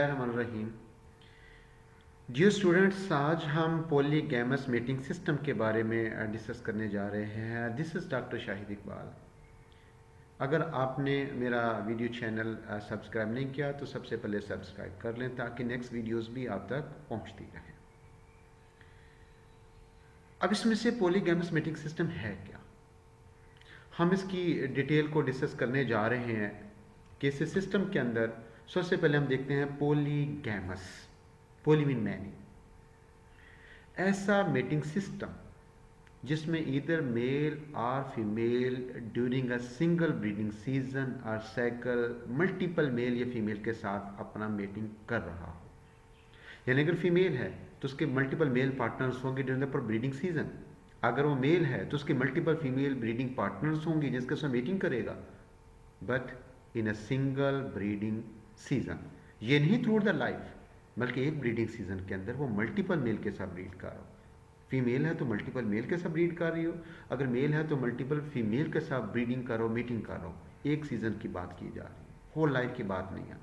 बिस्मिल्लाहिर्रहमानिर्रहीम। Dear students, आज हम पॉलीगैमस मेटिंग सिस्टम के बारे में डिस्कस करने जा रहे हैं। This is doctor Shahid Iqbal. अगर आपने मेरा वीडियो चैनल सब्सक्राइब नहीं किया तो सबसे पहले सब्सक्राइब कर लें ताकि नेक्स्ट वीडियोस भी आप तक पहुंचती रहें। अब इसमें से पॉलीगैमस मेटिंग सिस्टम है क्या, हम इसकी डिटेल को डिस्कस करने जा रहे हैं कि इस सिस्टम के अंदर सबसे पहले हम देखते हैं पॉलीगैमस। पॉली मीन मैनी, ऐसा मेटिंग सिस्टम जिसमें ईदर मेल और female during a single breeding season और साइकिल मल्टीपल मेल या फीमेल के साथ अपना मेटिंग कर रहा हो। यानी अगर फीमेल है तो उसके मल्टीपल मेल पार्टनर्स होंगे ड्यूरिंग द ब्रीडिंग सीजन। अगर वो मेल है तो उसके मल्टीपल फीमेल ब्रीडिंग पार्टनर्स होंगे जिसके साथ मीटिंग करेगा, but in a single breeding season. ये नहीं थ्रू द लाइफ, बल्कि एक ब्रीडिंग सीजन के अंदर वो मल्टीपल मेल के साथ ब्रीड कर रहा हो। फीमेल है तो मल्टीपल मेल के साथ ब्रीड कर रही हो, अगर मेल है तो मल्टीपल फीमेल के साथ ब्रीडिंग करो, मीटिंग करो। एक सीजन की बात की जा रही है, होल लाइफ की बात नहीं है।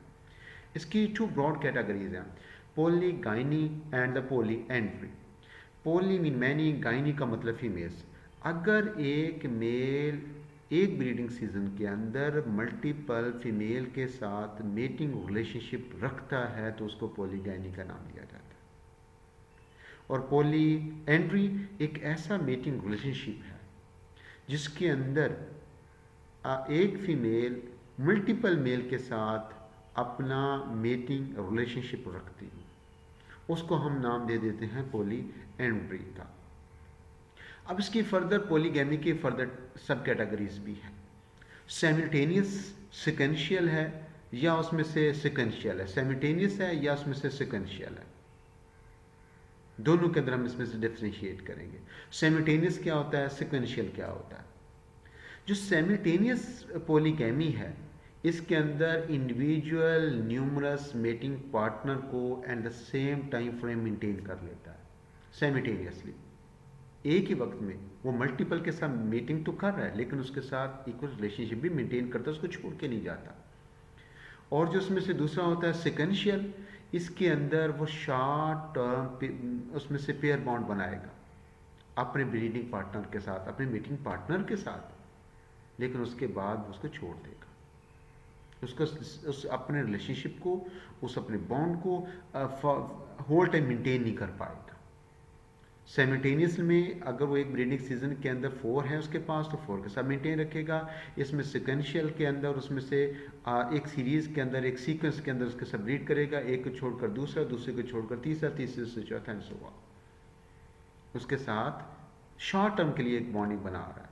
इसकी टू ब्रॉड कैटेगरीज हैं, polygyny and the polyandry. Poly mean many, gyny का मतलब फीमेल्स। अगर एक मेल एक ब्रीडिंग सीजन के अंदर मल्टीपल फीमेल के साथ मेटिंग रिलेशनशिप रखता है तो उसको पोलीगाइनी का नाम दिया जाता है। और पोली एंड्री एक ऐसा मेटिंग रिलेशनशिप है जिसके अंदर एक फीमेल मल्टीपल मेल के साथ अपना मेटिंग रिलेशनशिप रखती है, उसको हम नाम दे देते हैं पोली एंड्री का। अब इसकी फर्दर पॉलीगैमी की फर्दर सब कैटेगरीज भी हैं। साइमल्टेनियस सिक्वेंशियल है या उसमें से सिक्वेंशियल है, साइमल्टेनियस है या उसमें से सिक्वेंशियल है, दोनों के अंदर हम इसमें से डिफ्रेंशिएट करेंगे। साइमल्टेनियस क्या होता है, सिक्वेंशियल क्या होता है। जो साइमल्टेनियस पॉलीगैमी है इसके अंदर इंडिविजुअल न्यूमरस मेटिंग पार्टनर को and the same time frame maintain कर लेता है साइमल्टेनियसली। एक ही वक्त में वो मल्टीपल के साथ मीटिंग तो कर रहा है लेकिन उसके साथ इक्वल रिलेशनशिप भी मेंटेन करता है, उसको छोड़ के नहीं जाता। और जो उसमें से दूसरा होता है सिक्वेंशियल, इसके अंदर वो शॉर्ट टर्म उसमें से पेयर बॉन्ड बनाएगा अपने ब्रीडिंग पार्टनर के साथ, अपने मीटिंग पार्टनर के साथ, लेकिन उसके बाद उसको छोड़ देगा। उसका उस अपने रिलेशनशिप को, उस अपने बॉन्ड को होल टाइम मेंटेन नहीं कर पाएगा। साइमल्टेनियस में अगर वो एक ब्रीडिंग सीजन के अंदर 4 है उसके पास तो 4 के साथ मेंटेन रखेगा। इसमें सिक्वेंशियल के अंदर उसमें से एक सीरीज के अंदर, एक सीक्वेंस के अंदर उसके साथ ब्रीड करेगा, एक को छोड़कर दूसरा, दूसरे को छोड़कर तीसरा, तीसरे से चौथा एंड सो ऑन। उसके साथ शॉर्ट टर्म के लिए एक बॉन्डिंग बना रहा है।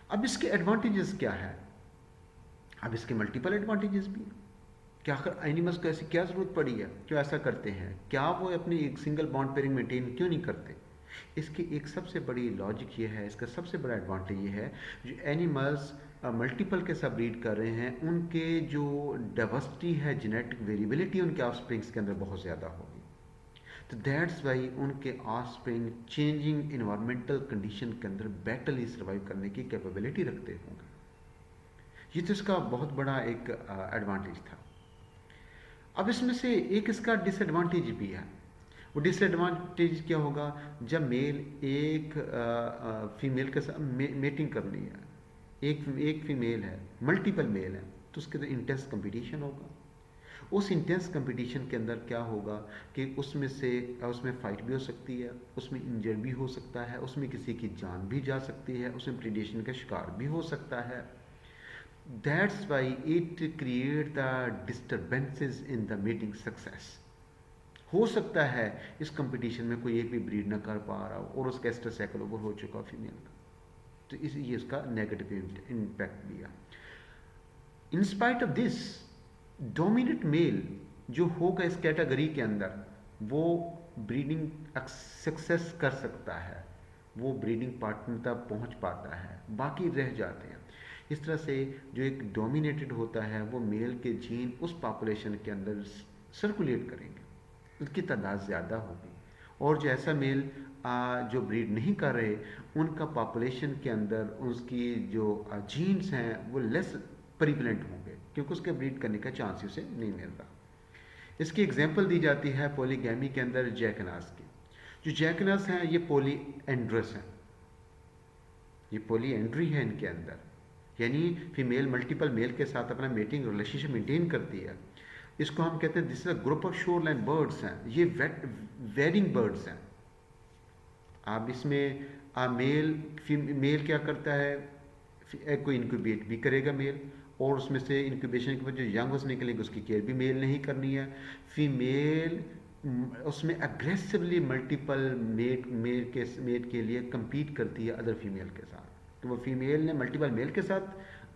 अब इसके एडवांटेजेस क्या है, अब इसके मल्टीपल एडवांटेजेस भी। क्या आखिर एनिमल्स को ऐसी क्या ज़रूरत पड़ी है, क्यों ऐसा करते हैं, क्या वो अपनी एक सिंगल बॉन्ड पेयरिंग मेंटेन क्यों नहीं करते। इसकी एक सबसे बड़ी लॉजिक ये है, इसका सबसे बड़ा एडवांटेज ये है, जो एनिमल्स मल्टीपल के साथ ब्रीड कर रहे हैं उनके जो डाइवर्सिटी है, जेनेटिक वेरिएबिलिटी उनके ऑफस्प्रिंग्स के अंदर बहुत ज़्यादा होगी। तो दैट्स वाई उनके ऑफस्प्रिंग चेंजिंग इन्वायरमेंटल कंडीशन के अंदर बेटरली सर्वाइव करने की कैपेबिलिटी रखते होंगे। ये तो इसका बहुत बड़ा एक एडवांटेज था। अब इसमें से एक इसका डिसएडवांटेज भी है। वो डिसएडवांटेज क्या होगा, जब मेल एक फीमेल के साथ मेटिंग करनी है, एक फीमेल है, मल्टीपल मेल है, तो उसके अंदर इंटेंस कंपटीशन होगा। उस इंटेंस कंपटीशन के अंदर क्या होगा कि उसमें फाइट भी हो सकती है, उसमें इंजर भी हो सकता है, उसमें किसी की जान भी जा सकती है, उसमें प्रीडेशन का शिकार भी हो सकता है। That's why it create the disturbances in the mating success. हो सकता है इस कंपटीशन में कोई एक भी ब्रीड ना कर पा रहा हो और उसका एस्ट्रस साइकिल ओवर हो चुका फीमेल का, तो ये इसका नेगेटिव इम्पैक्ट भी है। In spite of this, dominant mail जो होगा इस कैटेगरी के अंदर वो ब्रीडिंग सक्सेस कर सकता है, वो ब्रीडिंग पार्टनर तक पहुंच पाता है, बाकी रह जाते हैं। इस तरह से जो एक डोमिनेटेड होता है वो मेल के जीन उस पॉपुलेशन के अंदर सर्कुलेट करेंगे, उनकी तादाद ज़्यादा होगी। और जो ऐसा मेल जो ब्रीड नहीं कर रहे उनका पॉपुलेशन के अंदर उसकी जो जीन्स हैं वो लेस प्रिवलेंट होंगे क्योंकि उसके ब्रीड करने का चांस उसे नहीं मिल रहा। इसकी एग्जांपल दी जाती है पॉलीगैमी के अंदर जैकनास की। जो जैकनास हैं ये पॉली एंड्रस हैं, ये पॉली एंड्री है इनके अंदर, यानी फीमेल मल्टीपल मेल के साथ अपना मेटिंग रिलेशनशिप मेंटेन करती है। इसको हम कहते हैं this is a group of shore line birds हैं, ये वेरिंग बर्ड्स हैं। आप इसमें मेल मेल क्या करता है, एग को इंक्यूबेट भी करेगा मेल, और उसमें से इंक्यूबेशन के बाद जो यंग उससे निकलेंगे उसकी केयर भी मेल नहीं करनी है। फीमेल उसमें अग्रेसिवली मल्टीपल मेट के लिए compete करती है अदर फीमेल के साथ। तो वो फीमेल ने मल्टीपल मेल के साथ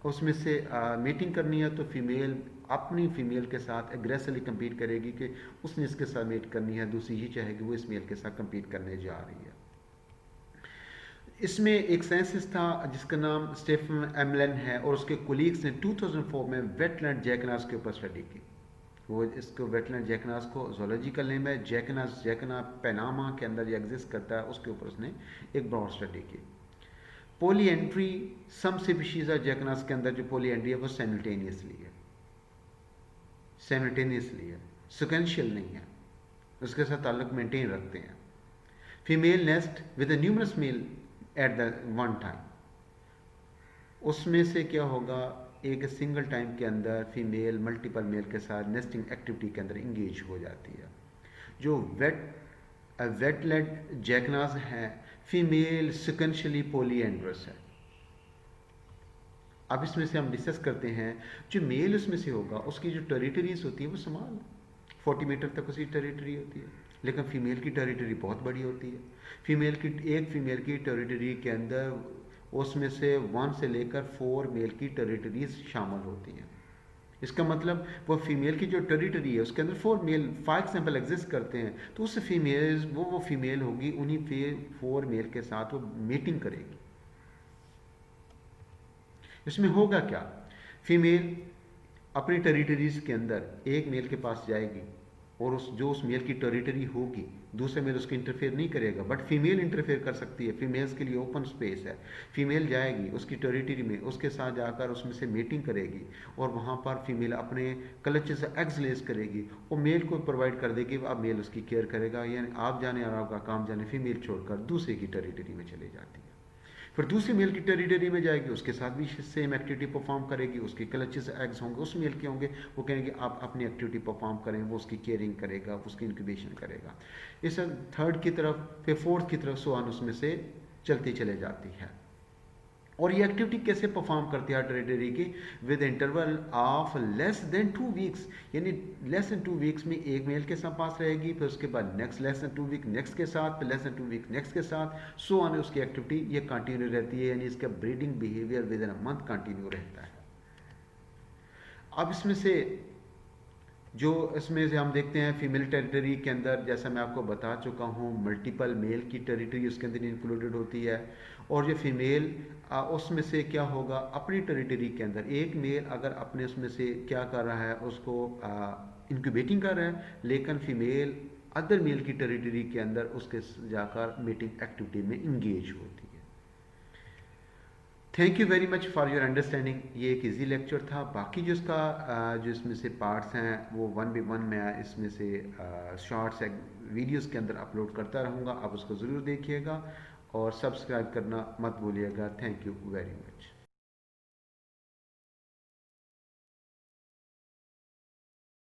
उसमें से मीटिंग करनी है, तो फीमेल अपनी फीमेल के साथ एग्रेसिवली compete करेगी कि उसने इसके साथ मेट करनी है, दूसरी ये चाहेगी वो इस मेल के साथ compete करने जा रही है। इसमें एक साइंटिस्ट था जिसका नाम स्टेफन एमलन है, और उसके कोलीग्स ने 2004 में वेटलैंड जैकनास के ऊपर स्टडी की। वो इसको वेटलैंड जैकनास को जोलॉजिकल नेम है, जैकनास जैकना पैनामा के अंदर ये एग्जिस्ट करता है, उसके ऊपर उसने एक ब्रॉड स्टडी की। पोली एंट्री सम स्पीशीज ऑफ जैकनास के अंदर जो पोली एंट्री है वो साइमल्टेनियसली है, सिक्वेंशियल नहीं है, उसके साथ ताल्लुक मेंटेन रखते हैं। Female nests with numerous male at the one time, उसमें से क्या होगा, एक सिंगल टाइम के अंदर फीमेल मल्टीपल मेल के साथ नेस्टिंग एक्टिविटी के अंदर इंगेज हो जाती है। जो वेटलैंड जैकनास है, फीमेल सिक्वेंशियली पोलीएंड्रस है। अब इसमें से हम डिस्कस करते हैं, जो मेल उसमें से होगा उसकी जो टेरिटरीज होती है वो समान 40 मीटर तक उसकी टेरिटरी होती है, लेकिन फीमेल की टेरिटरी बहुत बड़ी होती है। एक फीमेल की टेरिटरी के अंदर उसमें से 1 से लेकर 4 मेल की टेरिटरीज शामिल होती हैं। इसका मतलब वो फीमेल की जो टेरिटरी है उसके अंदर 4 मेल फॉर एग्जाम्पल एग्जिस्ट करते हैं, तो उस फीमेल वो फीमेल होगी, उन्हीं 4 मेल के साथ वो मीटिंग करेगी। इसमें होगा क्या, फीमेल अपनी टेरिटरीज के अंदर एक मेल के पास जाएगी, और उस मेल की टेरिटरी होगी, दूसरे मेल उसको इंटरफेयर नहीं करेगा, बट फीमेल इंटरफेयर कर सकती है। फीमेल्स के लिए ओपन स्पेस है, फीमेल जाएगी उसकी टेरिटरी में, उसके साथ जाकर उसमें से मीटिंग करेगी, और वहाँ पर फीमेल अपने क्लच से एग्स लेस करेगी, और मेल को प्रोवाइड कर देगी, अब मेल उसकी केयर करेगा। यानी आप जाने और आपका काम जाने, फीमेल छोड़कर दूसरे की टेरिटरी में चली जाती है। फिर दूसरी मेल की टेरिटरी में जाएगी, उसके साथ भी सेम एक्टिविटी परफॉर्म करेगी, उसके क्लचेस एग्स होंगे उस मेल के होंगे, वो कहेंगे आप अपनी एक्टिविटी परफॉर्म करें, वो उसकी केयरिंग करेगा, उसकी इंक्यूबेशन करेगा। इस थर्ड की तरफ, फिर फोर्थ की तरफ सोआन उसमें से चलती चले जाती है। और ये एक्टिविटी कैसे परफॉर्म करती है टेरिटरी की, with interval of less than 2 weeks, यानी लेस देन 2 वीक्स में एक मेल के साथ पास रहेगी, फिर उसके बाद next less than 2 week next के साथ, फिर लेस देन 2 वीक नेक्स्ट के साथ, सो ऑन उसकी एक्टिविटी ये कंटिन्यू रहती है, यानी इसका breeding behaviour with in a month continue रहता है। अब इसमें से जो इसमें से हम देखते हैं फीमेल टेरिटरी के अंदर, जैसा मैं आपको बता चुका हूँ, मल्टीपल मेल की टेरिटरी उसके अंदर इंक्लूडेड होती है। और जो फीमेल उसमें से क्या होगा, अपनी टेरिटरी के अंदर एक मेल अगर अपने उसमें से क्या कर रहा है, उसको इंक्यूबेटिंग कर रहा है, लेकिन फीमेल अदर मेल की टेरिटरी के अंदर उसके जाकर मीटिंग एक्टिविटी में इंगेज होती है। Thank you very much for your understanding. ये एक इजी लेक्चर था। बाकी जो इसका जो इसमें से पार्ट्स हैं वो 1 by 1 मैं इसमें से शॉर्ट्स वीडियोस के अंदर अपलोड करता रहूँगा, आप उसको ज़रूर देखिएगा और सब्सक्राइब करना मत भूलिएगा। Thank you very much.